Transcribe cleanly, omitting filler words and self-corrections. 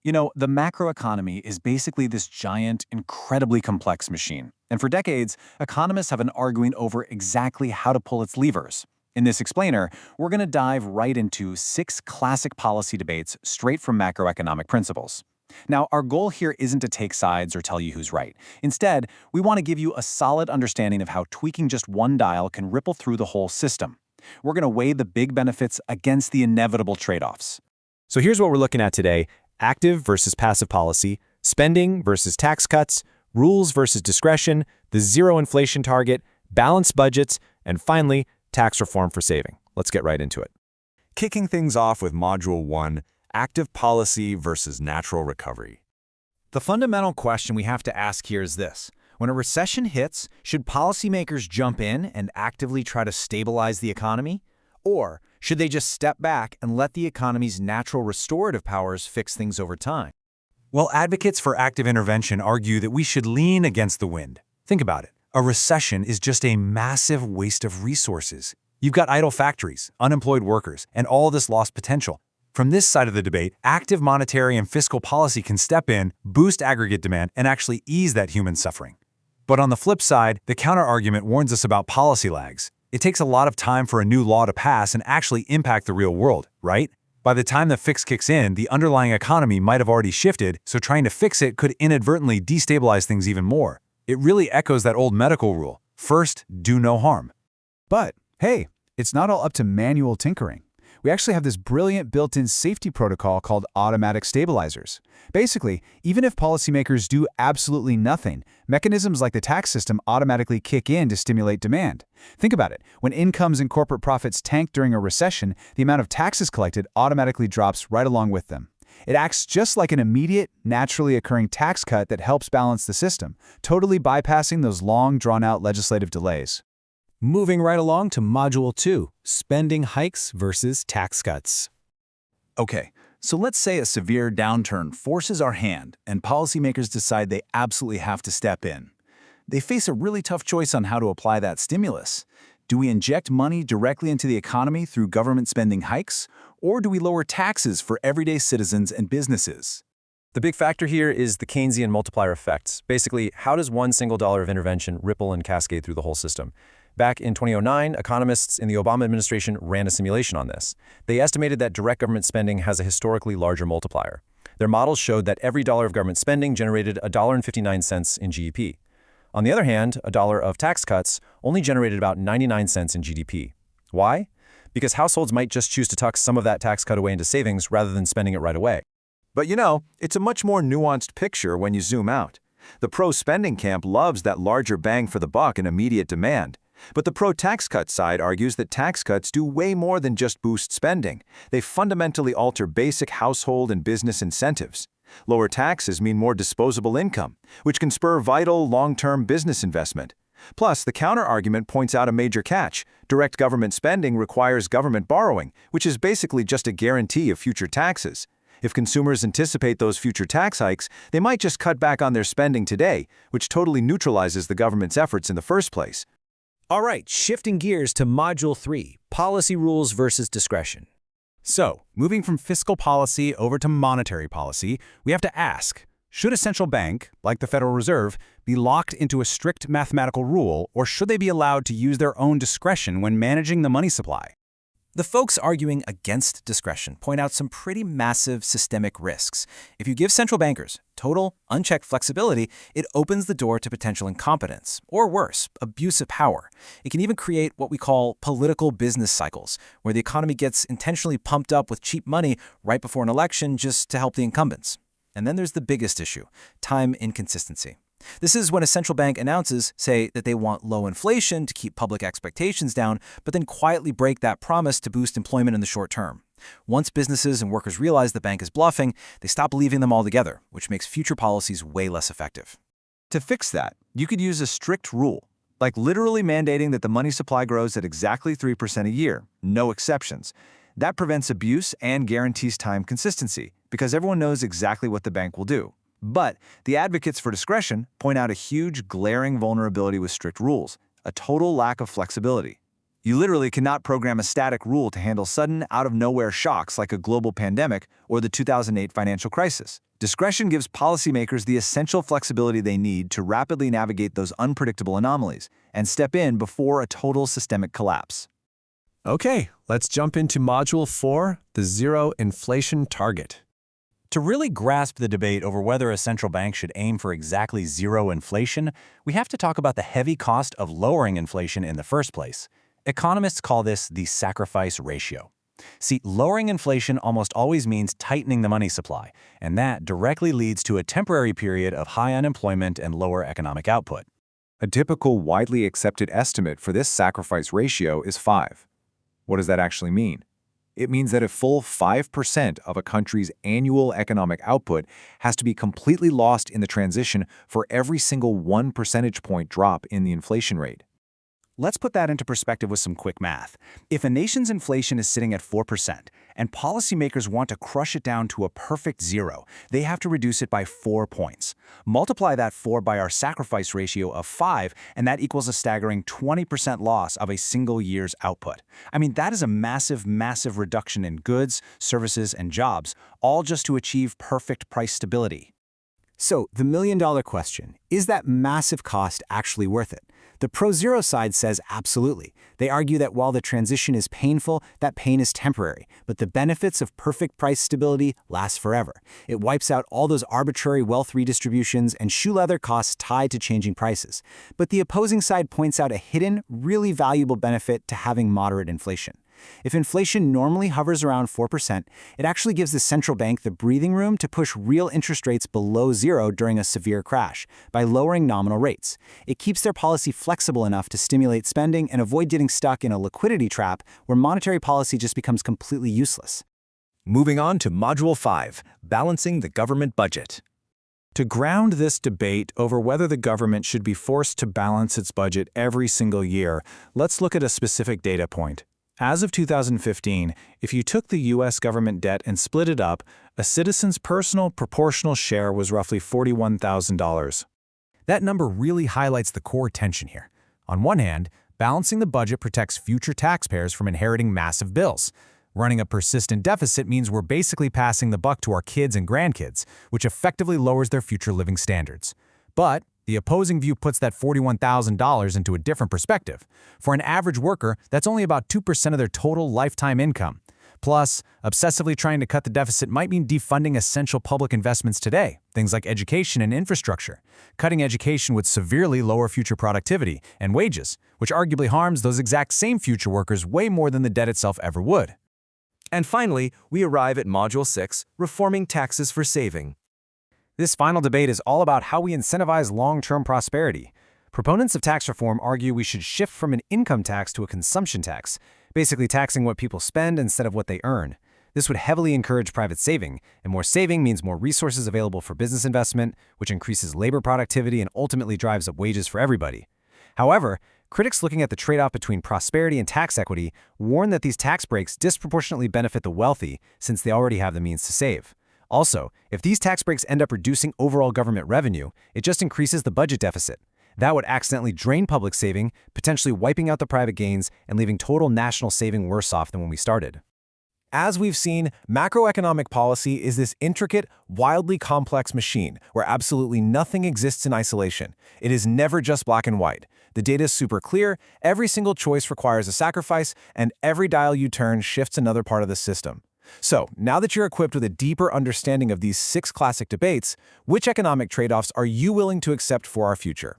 The macroeconomy is basically this giant, incredibly complex machine. And for decades, economists have been arguing over exactly how to pull its levers. In this explainer, we're going to dive right into 6 classic policy debates straight from macroeconomic principles. Now, our goal here isn't to take sides or tell you who's right. Instead, we want to give you a solid understanding of how tweaking just one dial can ripple through the whole system. We're going to weigh the big benefits against the inevitable trade-offs. So here's what we're looking at today: active versus passive policy, spending versus tax cuts, rules versus discretion, the zero inflation target, balanced budgets, and finally, tax reform for saving. Let's get right into it. Kicking things off with Module 1, Active Policy versus Natural Recovery. The fundamental question we have to ask here is this: when a recession hits, should policymakers jump in and actively try to stabilize the economy? Or should they just step back and let the economy's natural restorative powers fix things over time? Well, advocates for active intervention argue that we should lean against the wind. Think about it. A recession is just a massive waste of resources. You've got idle factories, unemployed workers, and all this lost potential. From this side of the debate, active monetary and fiscal policy can step in, boost aggregate demand, and actually ease that human suffering. But on the flip side, the counterargument warns us about policy lags. It takes a lot of time for a new law to pass and actually impact the real world, right? By the time the fix kicks in, the underlying economy might have already shifted, so trying to fix it could inadvertently destabilize things even more. It really echoes that old medical rule: first, do no harm. But, hey, it's not all up to manual tinkering. We actually have this brilliant built-in safety protocol called automatic stabilizers. Basically, even if policymakers do absolutely nothing, mechanisms like the tax system automatically kick in to stimulate demand. Think about it. When incomes and corporate profits tank during a recession, the amount of taxes collected automatically drops right along with them. It acts just like an immediate, naturally occurring tax cut that helps balance the system, totally bypassing those long, drawn-out legislative delays. Moving right along to Module 2, spending hikes versus tax cuts. Okay, so let's say a severe downturn forces our hand and policymakers decide they absolutely have to step in. They face a really tough choice on how to apply that stimulus. Do we inject money directly into the economy through government spending hikes, or do we lower taxes for everyday citizens and businesses? The big factor here is the Keynesian multiplier effect. Basically, how does one single dollar of intervention ripple and cascade through the whole system? Back in 2009, economists in the Obama administration ran a simulation on this. They estimated that direct government spending has a historically larger multiplier. Their models showed that every dollar of government spending generated $1.59 in GDP. On the other hand, a dollar of tax cuts only generated about 99 cents in GDP. Why? Because households might just choose to tuck some of that tax cut away into savings rather than spending it right away. But it's a much more nuanced picture when you zoom out. The pro-spending camp loves that larger bang for the buck and immediate demand. But the pro-tax cut side argues that tax cuts do way more than just boost spending. They fundamentally alter basic household and business incentives. Lower taxes mean more disposable income, which can spur vital, long-term business investment. Plus, the counter-argument points out a major catch. Direct government spending requires government borrowing, which is basically just a guarantee of future taxes. If consumers anticipate those future tax hikes, they might just cut back on their spending today, which totally neutralizes the government's efforts in the first place. All right, shifting gears to Module 3, policy rules versus discretion. So, moving from fiscal policy over to monetary policy, we have to ask, should a central bank, like the Federal Reserve, be locked into a strict mathematical rule, or should they be allowed to use their own discretion when managing the money supply? The folks arguing against discretion point out some pretty massive systemic risks. If you give central bankers total, unchecked flexibility, it opens the door to potential incompetence, or worse, abuse of power. It can even create what we call political business cycles, where the economy gets intentionally pumped up with cheap money right before an election just to help the incumbents. And then there's the biggest issue: time inconsistency. This is when a central bank announces, say, that they want low inflation to keep public expectations down, but then quietly break that promise to boost employment in the short term. Once businesses and workers realize the bank is bluffing, they stop believing them altogether, which makes future policies way less effective. To fix that, you could use a strict rule, like literally mandating that the money supply grows at exactly 3% a year, no exceptions. That prevents abuse and guarantees time consistency, because everyone knows exactly what the bank will do. But the advocates for discretion point out a huge, glaring vulnerability with strict rules: a total lack of flexibility. You literally cannot program a static rule to handle sudden, out-of-nowhere shocks like a global pandemic or the 2008 financial crisis. Discretion gives policymakers the essential flexibility they need to rapidly navigate those unpredictable anomalies and step in before a total systemic collapse. Okay, let's jump into Module 4, the Zero Inflation Target. To really grasp the debate over whether a central bank should aim for exactly zero inflation, we have to talk about the heavy cost of lowering inflation in the first place. Economists call this the sacrifice ratio. See, lowering inflation almost always means tightening the money supply, and that directly leads to a temporary period of high unemployment and lower economic output. A typical widely accepted estimate for this sacrifice ratio is 5. What does that actually mean? It means that a full 5% of a country's annual economic output has to be completely lost in the transition for every single 1 percentage point drop in the inflation rate. Let's put that into perspective with some quick math. If a nation's inflation is sitting at 4% and policymakers want to crush it down to a perfect zero, they have to reduce it by 4 points. Multiply that 4 by our sacrifice ratio of 5, and that equals a staggering 20% loss of a single year's output. I mean, that is a massive, massive reduction in goods, services, and jobs, all just to achieve perfect price stability. So, the million-dollar question, is that massive cost actually worth it? The pro-zero side says absolutely. They argue that while the transition is painful, that pain is temporary, but the benefits of perfect price stability last forever. It wipes out all those arbitrary wealth redistributions and shoe leather costs tied to changing prices. But the opposing side points out a hidden, really valuable benefit to having moderate inflation. If inflation normally hovers around 4%, it actually gives the central bank the breathing room to push real interest rates below zero during a severe crash by lowering nominal rates. It keeps their policy flexible enough to stimulate spending and avoid getting stuck in a liquidity trap where monetary policy just becomes completely useless. Moving on to Module 5, Balancing the Government Budget. To ground this debate over whether the government should be forced to balance its budget every single year, let's look at a specific data point. As of 2015, if you took the U.S. government debt and split it up, a citizen's personal proportional share was roughly $41,000. That number really highlights the core tension here. On one hand, balancing the budget protects future taxpayers from inheriting massive bills. Running a persistent deficit means we're basically passing the buck to our kids and grandkids, which effectively lowers their future living standards. But the opposing view puts that $41,000 into a different perspective. For an average worker, that's only about 2% of their total lifetime income. Plus, obsessively trying to cut the deficit might mean defunding essential public investments today, things like education and infrastructure. Cutting education would severely lower future productivity and wages, which arguably harms those exact same future workers way more than the debt itself ever would. And finally, we arrive at Module 6, Reforming Taxes for Saving. This final debate is all about how we incentivize long-term prosperity. Proponents of tax reform argue we should shift from an income tax to a consumption tax, basically taxing what people spend instead of what they earn. This would heavily encourage private saving, and more saving means more resources available for business investment, which increases labor productivity and ultimately drives up wages for everybody. However, critics looking at the trade-off between prosperity and tax equity warn that these tax breaks disproportionately benefit the wealthy since they already have the means to save. Also, if these tax breaks end up reducing overall government revenue, it just increases the budget deficit. That would accidentally drain public saving, potentially wiping out the private gains and leaving total national saving worse off than when we started. As we've seen, macroeconomic policy is this intricate, wildly complex machine where absolutely nothing exists in isolation. It is never just black and white. The data is super clear, every single choice requires a sacrifice, and every dial you turn shifts another part of the system. So, now that you're equipped with a deeper understanding of these 6 classic debates, which economic trade-offs are you willing to accept for our future?